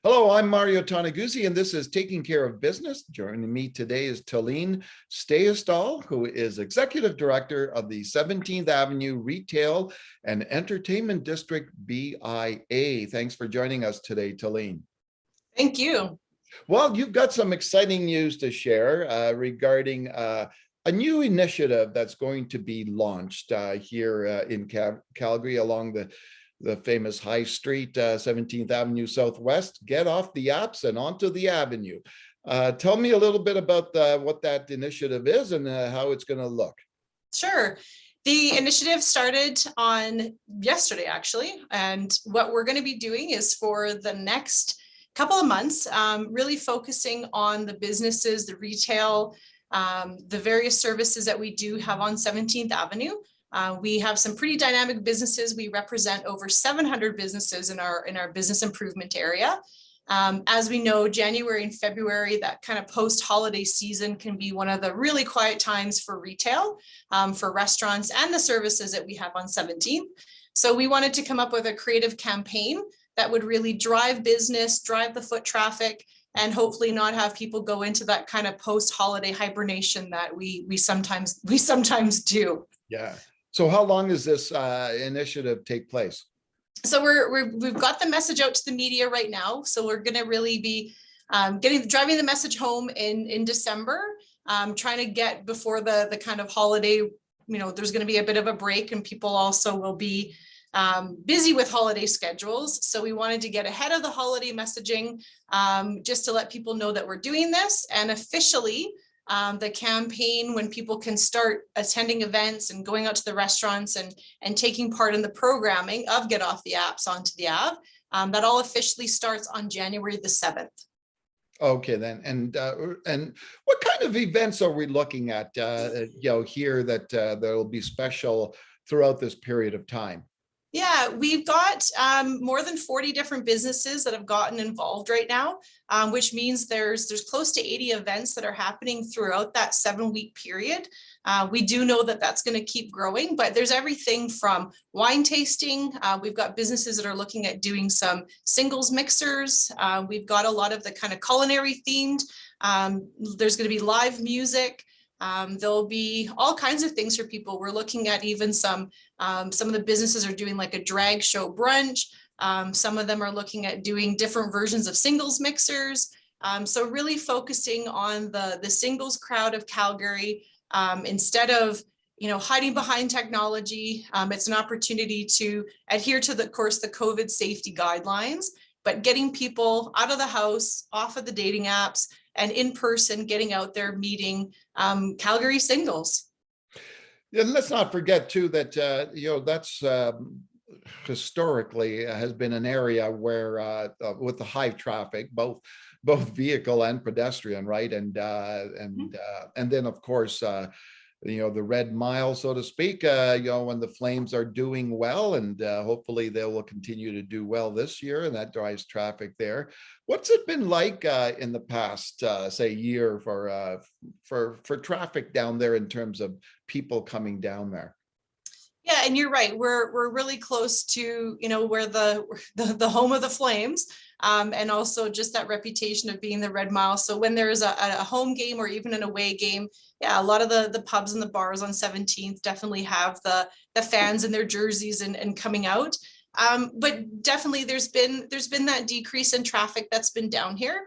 Hello, I'm Mario Toneguzzi, and this is Taking Care of Business. Joining me today is Tulene Steiestol, who is Executive Director of the 17th Avenue Retail and Entertainment District, BIA. Thanks for joining us today, Tulene. Thank you. Well, you've got some exciting news to share regarding a new initiative that's going to be launched here in Calgary along the famous High Street, 17th Avenue Southwest. Get off the apps and onto the avenue. Tell me a little bit about what that initiative is and how it's going to look. Sure. The initiative started on yesterday, actually. And what we're going to be doing is for the next couple of months, really focusing on the businesses, the retail, the various services that we do have on 17th Avenue. We have some pretty dynamic businesses. We represent over 700 businesses in our business improvement area. As we know, January and February, that kind of post-holiday season can be one of the really quiet times for retail, for restaurants and the services that we have on 17th. So we wanted to come up with a creative campaign that would really drive business, drive the foot traffic, and hopefully not have people go into that kind of post-holiday hibernation that we sometimes do. Yeah. So how long does this initiative take place? So we've got the message out to the media right now. So we're going to really be driving the message home in December, trying to get before the kind of holiday. There's going to be a bit of a break, and people also will be busy with holiday schedules. So we wanted to get ahead of the holiday messaging, just to let people know that we're doing this, and officially the campaign, when people can start attending events and going out to the restaurants and taking part in the programming of Get Off the Apps Onto the Ave, that all officially starts on January the 7th. Okay, then, and what kind of events are we looking at? Here that there will be special throughout this period of time. Yeah, we've got more than 40 different businesses that have gotten involved right now, which means there's close to 80 events that are happening throughout that 7-week period. We do know that that's going to keep growing, but there's everything from wine tasting. We've got businesses that are looking at doing some singles mixers. We've got a lot of the kind of culinary themed. There's going to be live music. There'll be all kinds of things for people. We're looking at even some of the businesses are doing like a drag show brunch. Some of them are looking at doing different versions of singles mixers. So really focusing on the singles crowd of Calgary, instead of hiding behind technology. It's an opportunity to adhere to the COVID safety guidelines, but getting people out of the house, off of the dating apps, and in person, getting out there, meeting Calgary singles. Yeah, let's not forget too that that's historically has been an area where with the high traffic, both vehicle and pedestrian, right? And then of course the red mile, so to speak, when the Flames are doing well, and hopefully they will continue to do well this year, and that drives traffic there. What's it been like in the past, say, year for traffic down there in terms of people coming down there? Yeah, and you're right. We're really close to where the home of the Flames, and also just that reputation of being the red mile. So when there's a home game or even an away game, yeah, a lot of the pubs and the bars on 17th definitely have the fans in their jerseys and coming out. But definitely there's been that decrease in traffic that's been down here.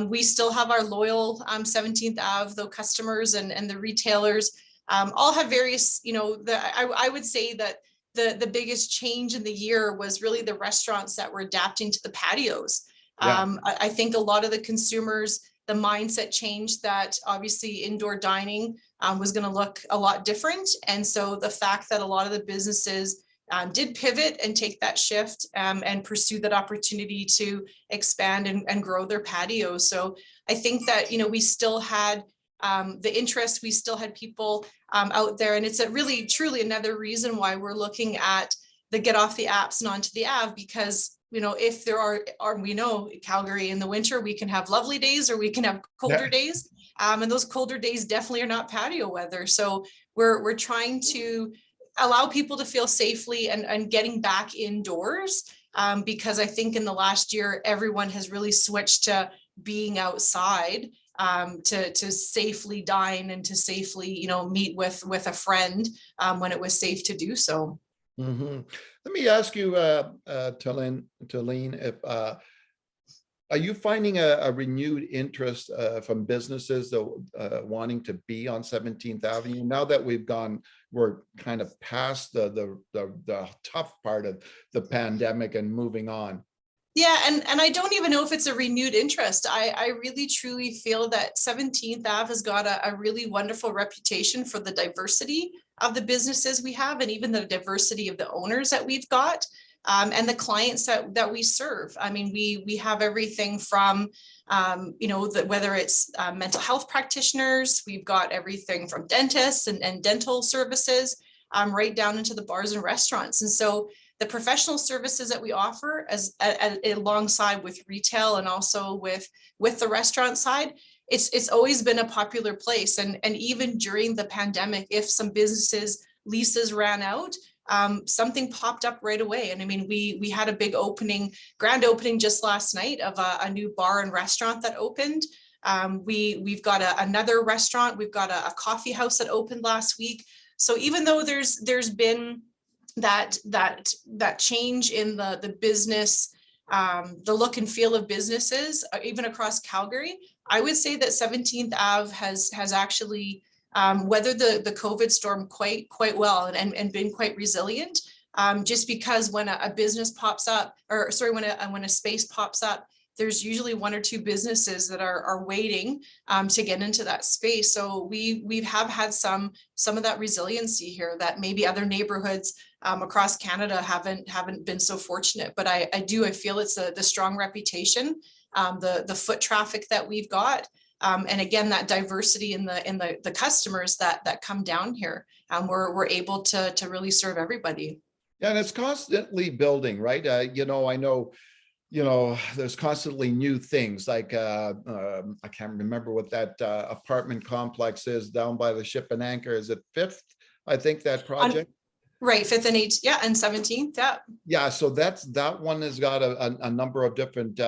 We still have our loyal 17th Ave, though, customers and the retailers all have various, I would say that the biggest change in the year was really the restaurants that were adapting to the patios. Yeah. I think a lot of the consumers, the mindset changed that obviously indoor dining was going to look a lot different. And so the fact that a lot of the businesses did pivot and take that shift and pursue that opportunity to expand and grow their patios. So I think that, we still had the interest, we still had people out there, and it's really truly another reason why we're looking at the Get Off the Apps and Onto the Ave, because if there are we know Calgary in the winter, we can have lovely days or we can have colder days, and those colder days definitely are not patio weather. So we're trying to allow people to feel safely and getting back indoors because I think in the last year, everyone has really switched to being outside to safely dine and to safely, meet with a friend when it was safe to do so. Let me ask you, Tulene, if are you finding a renewed interest from businesses that wanting to be on 17th Avenue now that we're kind of past the tough part of the pandemic and moving on? Yeah, and I don't even know if it's a renewed interest. I really truly feel that 17th Ave has got a really wonderful reputation for the diversity of the businesses we have, and even the diversity of the owners that we've got, and the clients that we serve. I mean, we have everything from whether it's mental health practitioners, we've got everything from dentists and dental services, right down into the bars and restaurants. And so the professional services that we offer alongside with retail and also with the restaurant side, it's always been a popular place. And even during the pandemic, if some businesses leases ran out, something popped up right away. And I mean, we had a big grand opening just last night of a new bar and restaurant that opened. We've got another restaurant. We've got a coffee house that opened last week. So even though there's been that change in the business, the look and feel of businesses, even across Calgary, I would say that 17th Ave has actually weathered the COVID storm quite well and been quite resilient. Just because when a business pops up, or sorry, when a space pops up, there's usually one or two businesses that are waiting to get into that space. So we have had some of that resiliency here that maybe other neighborhoods across Canada haven't been so fortunate. But I feel it's the strong reputation, the foot traffic that we've got, and again, that diversity in the customers that come down here. We're able to really serve everybody. Yeah, and it's constantly building, right? I know. There's constantly new things like I can't remember what that apartment complex is down by the Ship and Anchor. Is it Fifth? I think that project. Right, 5th and 8th, yeah, and 17th, yeah. Yeah, so that one has got a number of different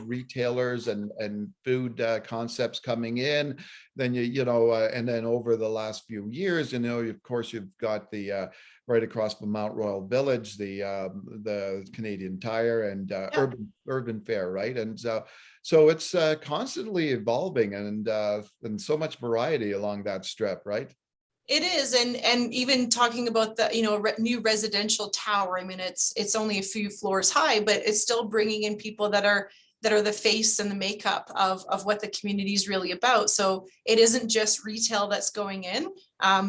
retailers and food concepts coming in. Then and then over the last few years, of course, you've got the right across from Mount Royal Village, the Canadian Tire and Urban Fare, right? And so it's constantly evolving and so much variety along that strip, right? It is, and even talking about the new residential tower. I mean, it's only a few floors high, but it's still bringing in people that are the face and the makeup of what the community is really about. So it isn't just retail that's going in.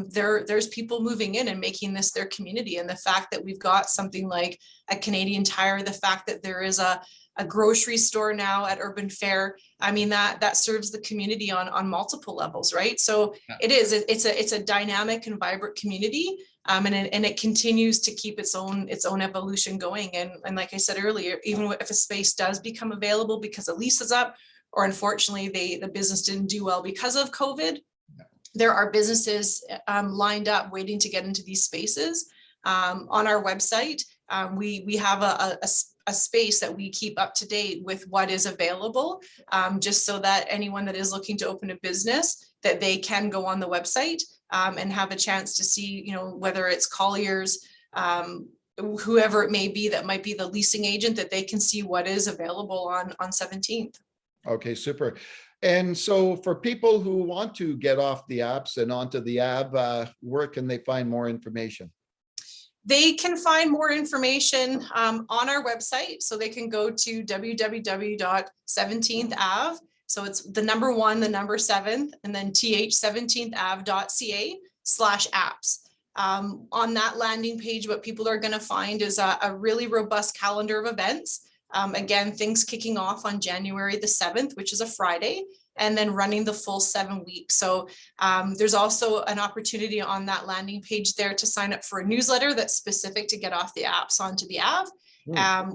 There's people moving in and making this their community. And the fact that we've got something like a Canadian Tire, the fact that there is a grocery store now at Urban Fare, I mean, that serves the community on multiple levels, right? So it's a dynamic and vibrant community, and it continues to keep its own evolution going. And like I said earlier, even if a space does become available because a lease is up, or unfortunately the business didn't do well because of COVID, there are businesses lined up waiting to get into these spaces. On our website, we have a space that we keep up to date with what is available, just so that anyone that is looking to open a business, that they can go on the website and have a chance to see, whether it's Colliers, whoever it may be that might be the leasing agent, that they can see what is available on 17th. Okay, super. And so for people who want to get off the apps and onto the Ave, where can they find more information? They can find more information on our website. So they can go to www.17thave. So it's the number 1, the number 7, and then th17thave.ca/apps. On that landing page, what people are going to find is a really robust calendar of events. Again, things kicking off on January the 7th, which is a Friday, and then running the full 7 weeks. So there's also an opportunity on that landing page there to sign up for a newsletter that's specific to get off the apps onto the Ave.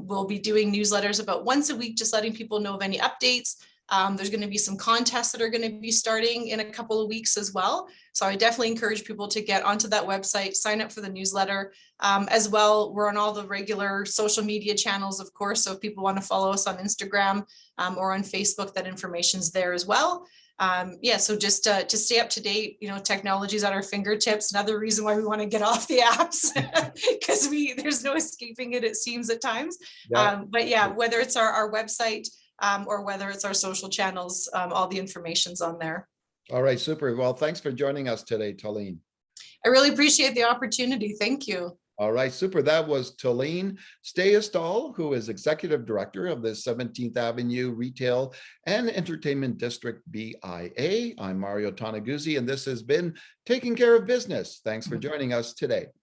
We'll be doing newsletters about once a week, just letting people know of any updates. There's going to be some contests that are going to be starting in a couple of weeks as well. So I definitely encourage people to get onto that website, sign up for the newsletter. As well, we're on all the regular social media channels, of course. So if people want to follow us on Instagram or on Facebook, that information's there as well. Yeah, so just to stay up to date, technology's at our fingertips. Another reason why we want to get off the apps, because there's no escaping it, it seems at times. Yeah. But yeah, whether it's our website or whether it's our social channels, all the information's on there. All right, super. Well, thanks for joining us today, Tulene. I really appreciate the opportunity. Thank you. All right, super. That was Tulene Steiestol, who is Executive Director of the 17th Avenue Retail and Entertainment District BIA. I'm Mario Toneguzzi, and this has been Taking Care of Business. Thanks for joining us today.